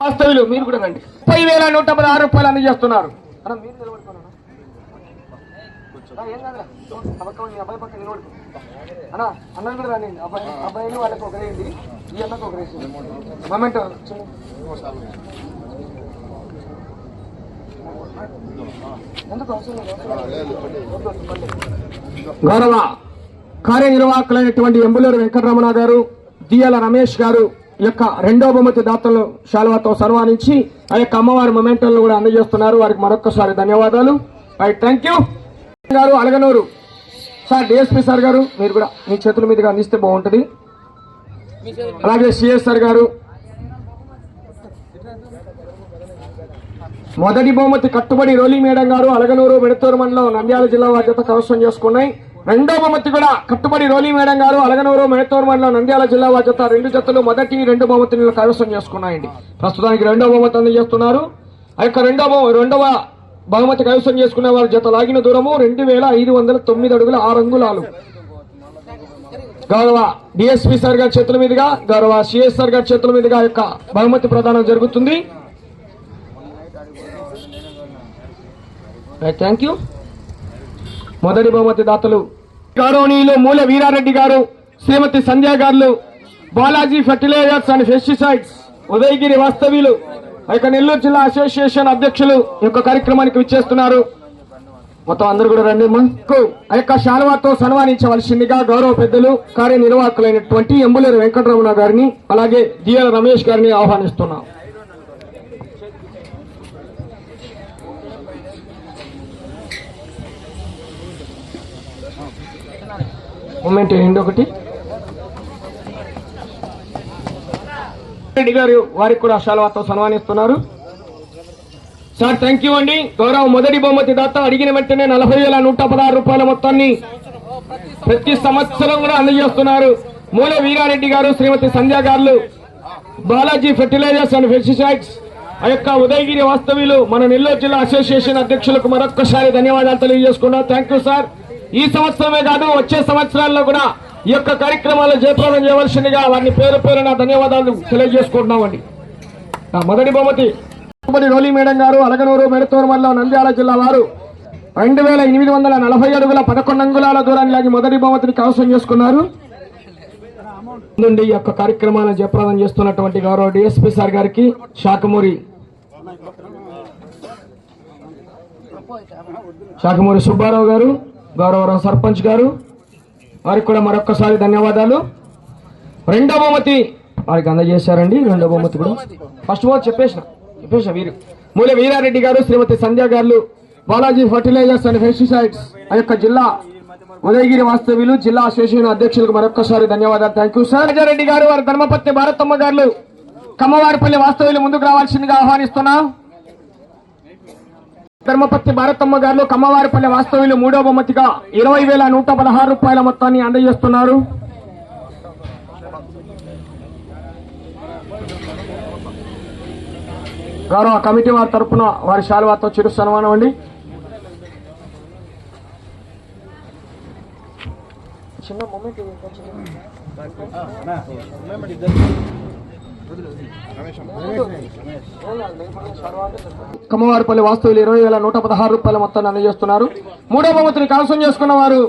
వాస్తవులు మీరు కూడా రండి. 30,116 రూపాయలు అందజేస్తున్నారు. అన్నది కూడా రాండి. అబ్బాయిని వాళ్ళకి ఒకరేంది, ఈ అన్నకు ఒకరేసి మొమెంట్. గౌరవ కార్యనిర్వాహకులైనటువంటి ఎంబులూరు వెంకటరమణ గారు, దియాల రమేష్ గారు యొక్క రెండో బహుమతి దాతలను శాలువాతో సన్మానించి ఆ యొక్క అమ్మవారి మొమెంటోలను కూడా అందజేస్తున్నారు. వారికి మరొకసారి ధన్యవాదాలు. థ్యాంక్ యూ గారు. అలగనూరు సార్ డిఎస్పీ సార్ గారు మీరు కూడా మీ చేతుల మీదుగా అందిస్తే బాగుంటుంది. అలాగే సిఎస్ఆర్ గారు మొదటి బహుమతి కట్టుబడి రోలీ మేడం గారు అలగనూరు మెడతూరు మండలం నంద్యాల జిల్లా వారి జత కైవసం చేసుకున్నాయి. రెండో బహుమతి కూడా కట్టుబడి రోలీ మేడం గారు అలగనూరు మెడతూరు మండలం నంద్యాల జిల్లా వారి జత రెండు జతలు మొదటి రెండు బహుమతులను కైవసం చేసుకున్నాయండి. ప్రస్తుతానికి రెండో బహుమతి అందజేస్తున్నారు. ఆ యొక్క రెండవ బహుమతి కైవసం చేసుకున్న వారి జత లాగిన దూరము 2,509 అడుగుల 6 అంగుళాలు. గౌరవ డిఎస్పీ సార్ గారి చేతుల మీదుగా, గౌరవ సిఎస్ఆర్ గారి చేతుల మీదుగా యొక్క బహుమతి ప్రదానం జరుగుతుంది. Thank you. మొదటి బహుమతి దాతలు గౌరవనీయులు మూల వీరారెడ్డి గారు, శ్రీమతి సంధ్యా గారు, Balaji fertilizers and pesticides Udayagiri వాస్తవ్యులు ఆ యొక్క నెల్లూరు జిల్లా అసోసియేషన్ అధ్యక్షులు ఈ యొక్క కార్యక్రమానికి విచ్చేస్తున్నారు. మొత్తం అందరూ కూడా రండి. ఆ యొక్క శాలువాతో సన్మానించవలసిందిగా గౌరవ పెద్దలు కార్యనిర్వాహకులైనటువంటి ఎంబులూరు వెంకటరమణ గారిని అలాగే దియాల రమేష్ గారిని ఆహ్వానిస్తున్నాం. మూమెంట్ ఒకటి రెడ్డి గారు వారికి కూడా శాలువాతో సన్మానిస్తున్నారు. సార్ థ్యాంక్ యూ అండి. గౌరవ మొదటి బహుమతి దాత అడిగిన వెంటనే 40,116 రూపాయల మొత్తాన్ని ప్రతి సంవత్సరం కూడా అందజేస్తున్నారు. మూల వీరారెడ్డి గారు, శ్రీమతి సంధ్యా గారు, బాలాజీ ఫెర్టిలైజర్స్ అండ్ పెస్టిసైడ్స్ ఆ యొక్క ఉదయగిరి వాస్తవ్యులు మన నెల్లూరు జిల్లా అసోసియేషన్ అధ్యక్షులకు మరొక్కసారి ధన్యవాదాలు తెలియజేసుకున్నాం. Thank you sir. ఈ సంవత్సరమే కాదు వచ్చే సంవత్సరాల్లో కూడా ఈ యొక్క కార్యక్రమాలు జయప్రదం చేయవలసిందిగా వారిని పేరు పేరున ధన్యవాదాలు తెలియజేసుకుంటున్నామండి. మొదటి బహుమతి రోలీ మేడం గారు అలగనూరు మెడతూరు మండలం నంద్యాల జిల్లా వారు 2,840 అడుగుల 11 అంగుళాల దూరాన్ని లాగి మొదటి బహుమతిని కైవసం చేసుకున్నారు. నుండి ఈ యొక్క కార్యక్రమాలను జయప్రదం చేస్తున్నటువంటి గౌరవ డిఎస్పీ సార్ గారికి, శాఖమూరి సుబ్బారావు గారు, గౌరవ సర్పంచ్ గారు వారికి కూడా మరొక్కసారి ధన్యవాదాలు. రెండో బహుమతి వారికి అందజేశారండి. రెండో బహుమతి కూడా ఫస్ట్ బహుమతి చెప్పేసిన వీరు మూల వీరారెడ్డి గారు, శ్రీమతి సంధ్యా గారు, బాలాజీ ఫర్టిలైజర్స్ అండ్ పెస్టిసైడ్స్ ఆ యొక్క జిల్లా ఉదయగిరి వాస్తవ్యులు జిల్లా అసోసియేషన్ అధ్యక్షులకు మరొక్కసారి ధన్యవాదాలు. Thank you sir. రెడ్డి గారు వారి ధర్మపత్ని భారతమ్మ గారు కమ్మవారిపల్లి వాస్తవ్యులు ముందుకు రావాల్సిందిగా ఆహ్వానిస్తున్నాం. ధర్మపత్ని భారతమ్మ గారు కమ్మవారిపల్లి వాస్తవ్యులు మూడో బహుమతిగా 20,116 రూపాయల మొత్తాన్ని అందజేస్తున్నారు. గౌరవ కమిటీ వారి తరఫున వారి శాలువాతో చిరు సన్మానం అండి. చిన్న మూమెంట్ కమ్మవారిపల్లి వాస్తవులు 20,116 రూపాయల మొత్తాన్ని అందజేస్తున్నారు. మూడో బహుమతిని కైవసం చేసుకున్న వారు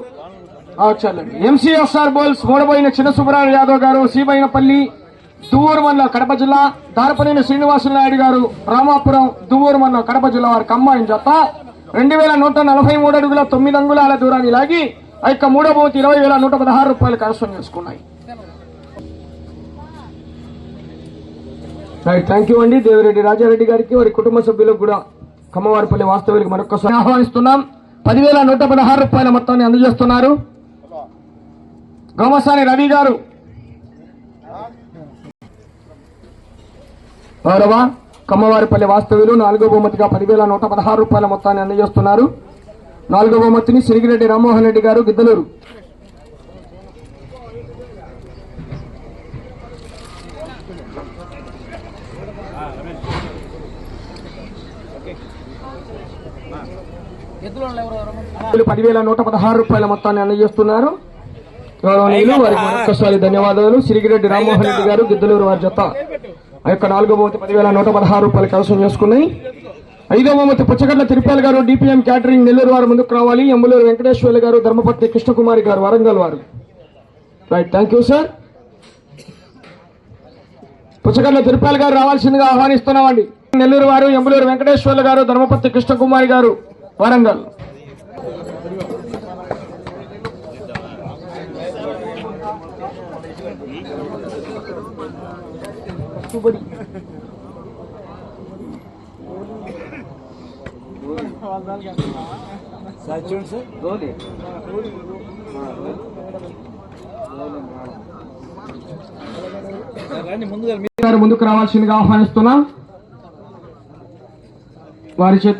ఎంసీఎస్ఆర్ బోల్స్ మూడబోయిన చిన్న సుబ్రహ్మణ్య యాదవ్ గారు, శ్రీబైనపల్లి దువ్వూరు మండలం కడప జిల్లా, దారపనేని శ్రీనివాసులు నాయుడు గారు, రామాపురం దువ్వూరు మండలం కడప జిల్లా వారి కమ్మాయిన జత 2,143 అడుగుల 9 అంగుళాల దూరాన్ని లాగి ఆ యొక్క మూడో బహుమతి 20,116 రూపాయలు కైవసం చేసుకున్నాయి. థ్యాంక్ యూ అండి. దేవిరెడ్డి రాజారెడ్డి గారికి వారి కుటుంబ సభ్యులకు కూడా కమ్మవారిపల్లి వాస్తవ్యులకు మరొకసారి ఆహ్వానిస్తున్నాం. 10,116 రూపాయల మొత్తాన్ని అందజేస్తున్నారు. గోమసాని రవి గారు గౌరవ కమ్మవారిపల్లి వాస్తవ్యులు నాలుగో బహుమతిగా 10,116 రూపాయల మొత్తాన్ని అందజేస్తున్నారు. నాలుగో బహుమతిని సిరిగిరెడ్డి రామ్మోహన్ రెడ్డి గారు, గిద్దలూరు. ₹10,116 మొత్తాన్ని అందజేస్తున్నారు. గౌరవనీయులు వారికి మరొకసారి ధన్యవాదాలు. సిరిగిరెడ్డి రామ్మోహన్ రెడ్డి గారు, గిద్దలూరు వారి జత ఆ యొక్క 4వ బహుమతి 10,116 రూపాయలు కైవసం చేసుకున్నాయి. 5వ బహుమతి పుచ్చగడ్ల తిరుపతి గారు డిపిఎం క్యాటరింగ్ నెల్లూరు వారు ముందుకు రావాలి. ఎమ్ములూరు వెంకటేశ్వర్లు గారు, ధర్మపత్ని కృష్ణకుమారి గారు వరంగల్ వారు. Right, thank you sir. Puchchagadla Tirupati గారు రావాల్సిందిగా ఆహ్వానిస్తున్నామండి. నెల్లూరు వారు, ఎమ్ములూరు వెంకటేశ్వర్లు గారు, ధర్మపత్ని కృష్ణకుమారి గారు వరంగల్. ముందుకు రావాల్సిందిగా ఆహ్వానిస్తున్నా వారి చేత